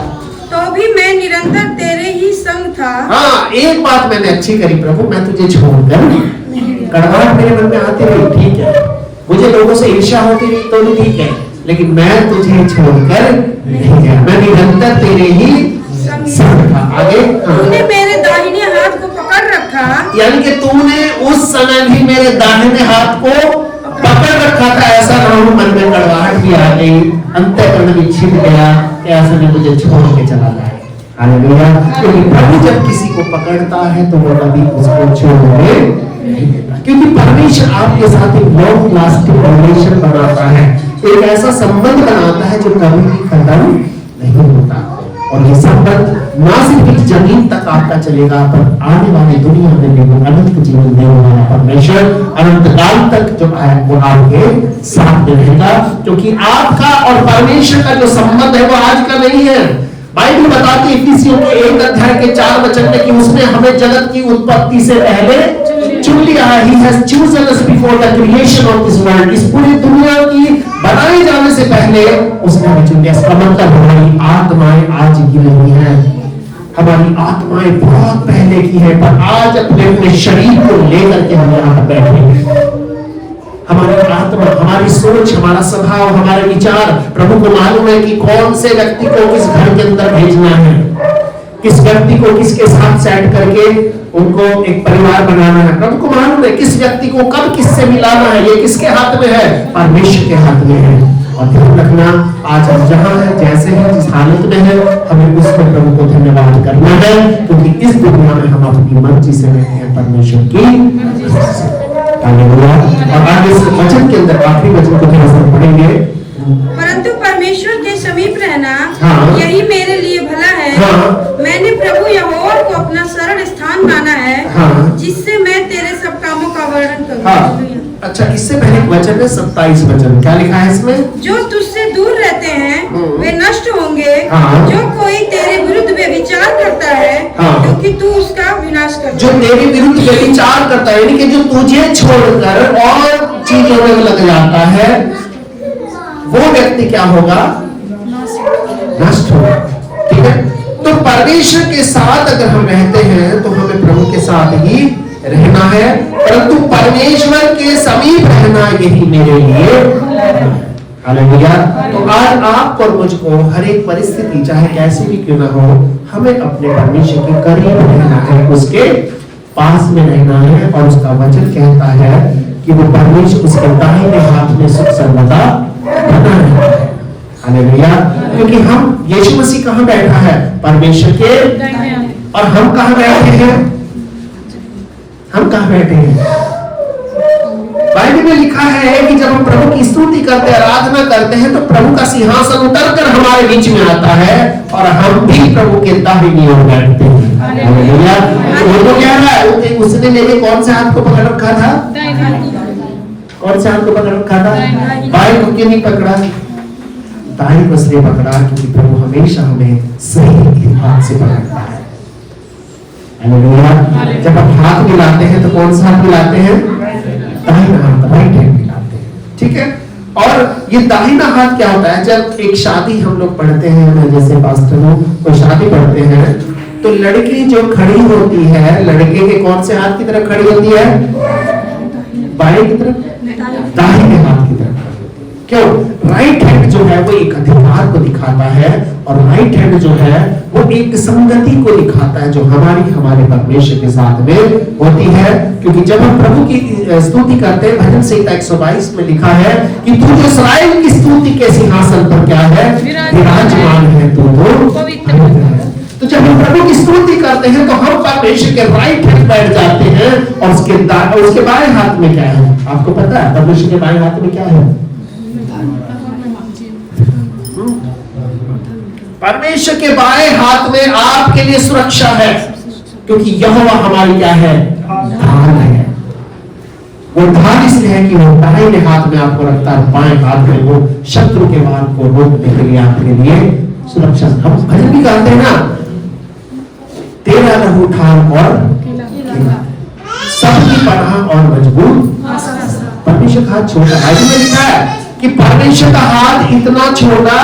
तो भी मैं निरंतर तेरे ही संग था। हाँ, एक बात मैंने अच्छी करी प्रभु, मैं तुझे छोड़कर, कड़वाहट मेरे मन में आती रही ठीक है, मुझे लोगों से ईर्ष्या होती रही तो भी ठीक है, लेकिन मैं तुझे छोड़कर नहीं गया, मैं निरंतर तेरे ही संग था। आगे, तूने मेरे दाहिने हाथ को पकड़ रखा, यानी कि तूने उस समय भी मेरे दाहिने हाथ को पकड़ रखा था। ऐसा ना हो मन में कड़वाहट भी आ गई, अंतःकरण भी छिप गया, ऐसा नहीं तुझे छोड़ के चला जाए। हालेलुया। क्योंकि प्रभु जब किसी को पकड़ता है तो वो कभी उसको छोड़ने नहीं देता, क्योंकि परमेश्वर आपके साथ एक लॉन्ग लास्टिंग रिलेशन बनाता है, एक ऐसा संबंध बनाता है जो कभी भी खत्म नहीं होता। और ये संबंध ना सिर्फ इस जमीन तक आपका चलेगा, पर आने वाली दुनिया में भी वो अनंत जीवन देने वाला परमेश्वर अनंत काल तक जो है वो आपके साथ रहेगा, क्योंकि आपका और परमेश्वर का जो संबंध है वो आज का नहीं है। बाइबल बताती है इफिसियों के 1 अध्याय के 4 वचन में कि उसने हमें जगत की उत्पत्ति से पहले चुन लिया है। He has chosen us before the creation of this world। इस पूरी दुनिया की बनाए जाने से पहले उसने हमें चुन लिया। इसका मतलब हमारी आत्माएं आज की नहीं है, हमारी आत्माएं बहुत पहले की है, पर आज अपने शरीर को लेकर के हम यहाँ पर बैठे हैं। हमारी आत्मा, हमारी सोच, हमारा स्वभाव, हमारे विचार, प्रभु को मालूम है कि कौन से व्यक्ति को किस घर के अंदर भेजना है, किस व्यक्ति को किसके साथ सेट करके उनको एक परिवार बनाना है। प्रभु को मालूम है किस व्यक्ति को कब किससे मिलाना है, ये किसके हाथ में है, परमेश्वर के हाथ में है। और ध्यान रखना, आज हम जहां हैं, जैसे हैं, जिस हालत में है, हमें उसमें प्रभु को धन्यवाद करना है, क्योंकि इस दुनिया में हम अपनी मर्जी से नहीं है, परमेश्वर की। और आगे इस वचन के अंदर आखिरी वचन को थोड़ा सा पढ़ेंगे। परंतु परमेश्वर के समीप रहना हाँ। यही मेरे लिए भला है। हाँ। मैंने प्रभु यहोवा को अपना शरण स्थान माना है, हाँ। जिससे मैं तेरे सब कामों का वर्णन करूं। हाँ। अच्छा, इससे पहले एक वचन है 27 वचन, क्या लिखा है इसमें? जो तुझसे दूर रहते हैं वे नष्ट होंगे। हाँ। जो कोई तेरे विरुद्ध व्यभिचार करता है, हाँ। क्योंकि तू उसका विनाश कर। जो तेरे विरुद्ध व्यभिचार करता है, यानी कि जो तुझे छोड़कर और चीजों में लग जाता है, वो व्यक्ति क्या होगा? नष्ट होगा। ठीक है, तो परमेश्वर के साथ अगर हम रहते हैं तो हमें प्रभु के साथ ही रहना है, परंतु परमेश्वर के समीप रहना यही मेरे लिए। हालेलुया। तो आज आपको और मुझको हर एक परिस्थिति चाहे कैसी भी क्यों ना हो, हमें अपने परमेश्वर के करीब रहना है, उसके पास में रहना है। और उसका वचन कहता है कि वो परमेश्वर उसके दाहिने हाथ में सुख सर्वदा बना रहता है। हालेलुया। क्योंकि हम यीशु मसीह कहाँ बैठा है? परमेश्वर के। और हम कहाँ बैठे हैं? हम कहाँ बैठे हैं? बाइबल में लिखा है कि जब हम प्रभु की स्तुति करते हैं, आराधना करते हैं, तो प्रभु का सिंहासन उतरकर हमारे बीच में आता है और हम भी प्रभु के दाहिनी ओर बैठते हैं। हालेलुया। वो तो कह रहा है, उसने मेरे कौन से हाथ को पकड़ रखा था? कौन से हाथ को पकड़ रखा था? बाएं को क्यों नहीं पकड़ा? दाएं को इसलिए पकड़ा क्योंकि प्रभु हमेशा हमें सही हाथ से पकड़ता है। हालेलुया। जब हम हाथ मिलाते हैं तो कौन सा हाथ मिलाते हैं? दाहिना हाथ, राइट हैंड मिलाते हैं। ठीक है। और ये दाहिना हाथ क्या होता है? जब एक शादी हम लोग पढ़ते हैं, जैसे पास्टर हो कोई शादी पढ़ते हैं, तो लड़की जो खड़ी होती है, लड़के के कौन से हाथ की तरफ खड़ी होती है? बाएं की तरफ, दाहिने हाथ की तरफ। क्यों? राइट हैंड जो है वो एक अधिकार को दिखाता है, और राइट हैंड जो है वो एक संगति को दिखाता है जो हमारे परमेश्वर के साथ में होती है। क्योंकि जब हम प्रभु की स्तुति करते हैं, भजन संहिता 122 में लिखा है कि तू जो इस्राएल की स्तुति के सिंहासन पर क्या है? विराजमान है, तू तो पवित्र है। तो जब हम प्रभु की स्तुति करते हैं तो हम परमेश्वर के राइट हैंड बैठ जाते हैं, और उसके बाएं हाथ में क्या है? आपको पता है परमेश्वर के बाएं हाथ में क्या है? परमेश्वर के बाएं हाथ में आपके लिए सुरक्षा है, क्योंकि यहोवा हमारी क्या है? ढाल है। वो ढाल इसलिए है कि वो दाहिने हाथ में आपको रखता है, बाएं हाथ में वो शत्रु के वार को रोकने के लिए आपके लिए सुरक्षा। हम भजन भी गाते हैं ना, तेरा लहू ढाल और सबकी पनाह और मजबूत। परमेश्वर का हाथ छोटा है, में लिखा है कि परमेश्वर का हाथ इतना छोटा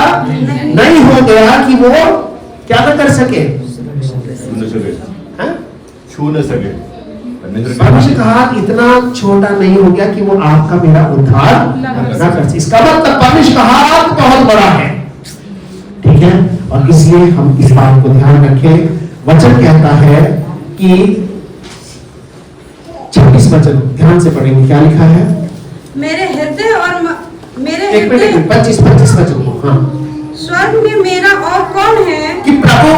नहीं हो गया कि वो क्या ना कर सके, छू न सके। परमेश्वर का हाथ इतना छोटा नहीं हो गया कि वो आपका मेरा उद्धार ना कर सके। इसका मतलब परमेश्वर का हाथ बहुत बड़ा है। ठीक है। और इसलिए हम इस बात को ध्यान रखें। वचन कहता है कि 26 वचन ध्यान से पढ़ेंगे, क्या लिखा है? मेरे हृदय और मेरे एक मिनट, 25 वचन। हाँ। स्वर्ग में मेरा और कौन है? कि प्रभु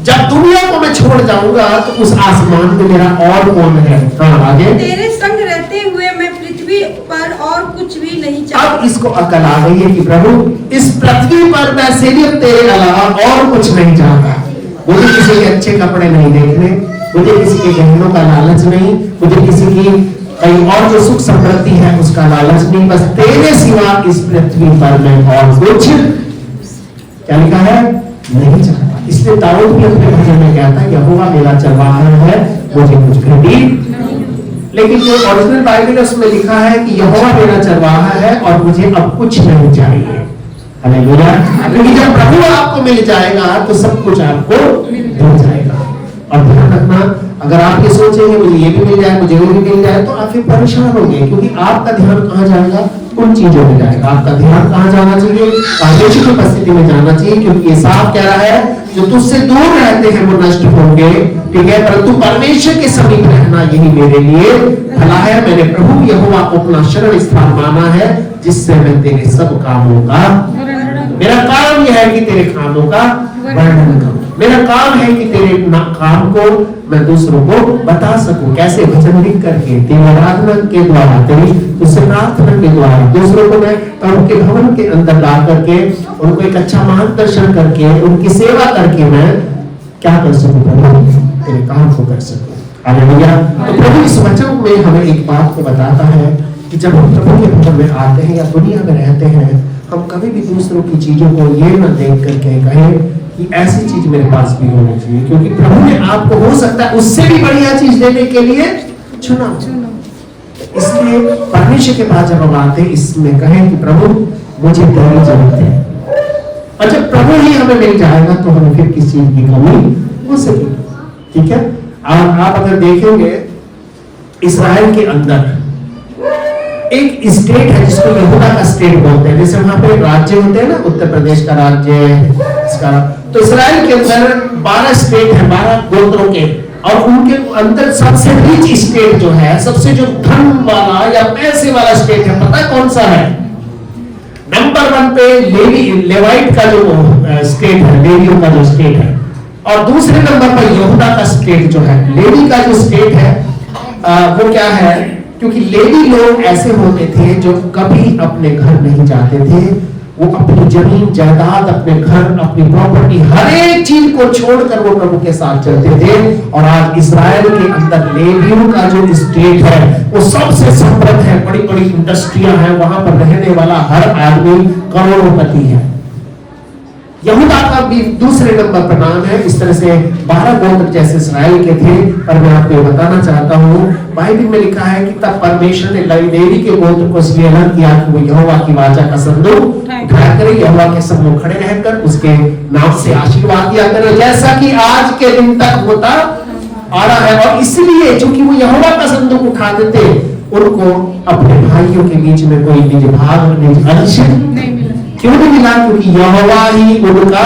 जब दुनिया को मैं छोड़ जाऊंगा तो उस आसमान में मेरा और कौन है? हाँ, आगे। तेरे संग रहते हुए मैं पृथ्वी पर और कुछ भी नहीं चाहता। अब इसको अकल आ गई है कि प्रभु इस पृथ्वी पर मैं सिर्फ तेरे अलावा और कुछ नहीं चाहता। मुझे किसी के अच्छे कपड़े नहीं देखने, मुझे किसी के गहनों का लालच नहीं, मुझे किसी की कहीं और जो सुख समृद्धि है उसका लालच नहीं, बस तेरे सिवा इस पृथ्वी पर मैं और कुछ, क्या लिखा है? नहीं चाहता। इसलिए दाऊद भी अपने भजन में कहता है यहोवा मेरा चरवाहा है, मुझे कुछ घटी। लेकिन जो ओरिजिनल बाइबल है उसमें लिखा है कि यहोवा मेरा चरवाहा है और मुझे अब कुछ नहीं चाहिए। हालेलुया। क्योंकि जब प्रभु आपको मिल जाएगा तो सब कुछ आपको मिल जाएगा। और ध्यान रखना, अगर आप ये सोचेंगे मुझे ये भी मिल जाए, मुझे वो भी मिल जाए, तो आप फिर परेशान होंगे, क्योंकि आपका ध्यान कहाँ जाएगा? उन चीजों में जाएगा। आपका ध्यान कहाँ जाना चाहिए? परमेश्वर की उपस्थिति में जाना चाहिए, क्योंकि ये साफ कह रहा है जो तुझसे दूर रहते हैं वो नष्ट होंगे। ठीक है। परंतु परमेश्वर के समीप रहना यही मेरे लिए भला है। मैंने प्रभु यहोवा को अपना शरण स्थान माना है, जिससे मैं तेरे सब कामों का, मेरा काम यह है कि तेरे कामों का वर्णन करूं। मेरा काम है कि तेरे काम को मैं दूसरों को बता सकूं। कैसे? भजन लिख करके, तेरी आराधना के द्वारा, तेरी तुझसे प्रार्थना के द्वारा दूसरों को मैं प्रभु के भवन के अंदर ला करके उनको एक अच्छा मार्गदर्शन करके उनकी सेवा करके मैं क्या कर सकूं? प्रभु तेरे काम को कर सकूं। हालेलुया। तो प्रभु इस वचन में हमें एक बात को बताता है कि जब हम प्रभु के भवन में आते हैं या दुनिया में रहते हैं, हम कभी भी दूसरों की चीजों को ये न देख करके कहें कि ऐसी चीज मेरे पास भी होनी चाहिए, क्योंकि प्रभु ने आपको हो सकता है उससे भी बढ़िया चीज देने के लिए चुना। इसलिए परमेश्वर के पास जब हम आते हैं, इसमें कहें कि प्रभु मुझे तेरी जरूरत है। और जब प्रभु ही हमें मिल जाएगा तो हमें फिर किसी चीज की कमी हो सके, ठीक है। और आप अगर देखेंगे इस्राएल के अंदर एक स्टेट है जिसको यहूदा का स्टेट बोलते हैं, जैसे वहां पे राज्य होते हैं ना, उत्तर प्रदेश का राज्य इसका, तो इस्राएल के अंदर 12 स्टेट है, 12 गोत्रों के, और उनके अंदर सबसे रिच स्टेट जो है, सबसे जो धन वाला या पैसे वाला स्टेट है, पता है कौन सा है? नंबर 1 पे लेवाइट का जो स्टेट है, लेवियों का जो स्टेट है, और दूसरे नंबर पर यहूदा का स्टेट जो है। लेवी का जो स्टेट है वो क्या है, क्योंकि लेवी लोग ऐसे होते थे जो कभी अपने घर नहीं जाते थे, वो अपनी जमीन जायदाद, अपने घर, अपनी प्रॉपर्टी, हर एक चीज को छोड़कर वो प्रभु के साथ चलते थे। और आज इस्राएल के अंदर लेवियों का जो स्टेट है वो सबसे समृद्ध है, बड़ी बड़ी इंडस्ट्रियां हैं, वहां पर रहने वाला हर आदमी करोड़पति है। यहूदा का भी दूसरे नंबर पर नाम है। इस तरह से 12 गोत्र जैसे इस्राएल के थे। पर मैं आपको बताना चाहता हूँ, बाइबल में लिखा है कि तब परमेश्वर ने लेवी के गोत्र को इसलिए अलग किया कि वो यहोवा की वाचा का संदूक उठाया करे, यहोवा के सम्मुख खड़े रहकर उसके नाम से आशीर्वाद दिया करे, जैसा कि आज के दिन तक होता आ रहा है। और इसलिए चूंकि वो यहोवा का संदूक उठाते थे, उनको अपने भाइयों के बीच में कोई निज भाग, निज अंश क्यों नहीं मिला? क्योंकि यहोवा ही उनका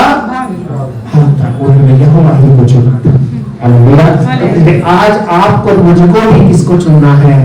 हाँ था, उन्होंने यहोवा ही को चुना था। हालेलुया। आज आपको मुझको भी किसको चुनना है?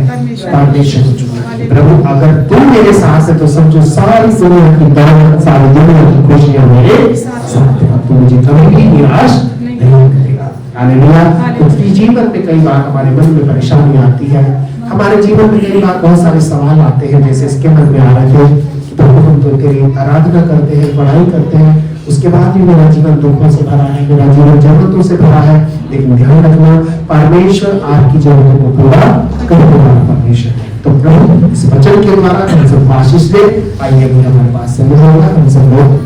परमेश्वर को चुनना है। प्रभु अगर तुम मेरे साथ है तो समझो सारी दुनिया की दौलत, सारी दुनिया की खुशियां मेरे साथ है। तो मुझे कभी भी निराश नहीं करेगा। हालेलुया। तो जीवन में कई बार हमारे मन में परेशानी आती है, हमारे जीवन में कई बार बहुत सारे सवाल आते हैं, जैसे इसके मन में आ रहे थे, प्रभु हम तो तेरी आराधना करते हैं, पढ़ाई करते हैं, उसके बाद भी मेरा जीवन दुखों से भरा है, मेरा जीवन जरूरतों से भरा है। लेकिन ध्यान रखना, परमेश्वर आपकी जरूरतों को पूरा करने वाला परमेश्वर है। तो प्रभु इस वचन के द्वारा हम सब आशीष दे। आइए हमारे पास समय होगा, हम सब लोग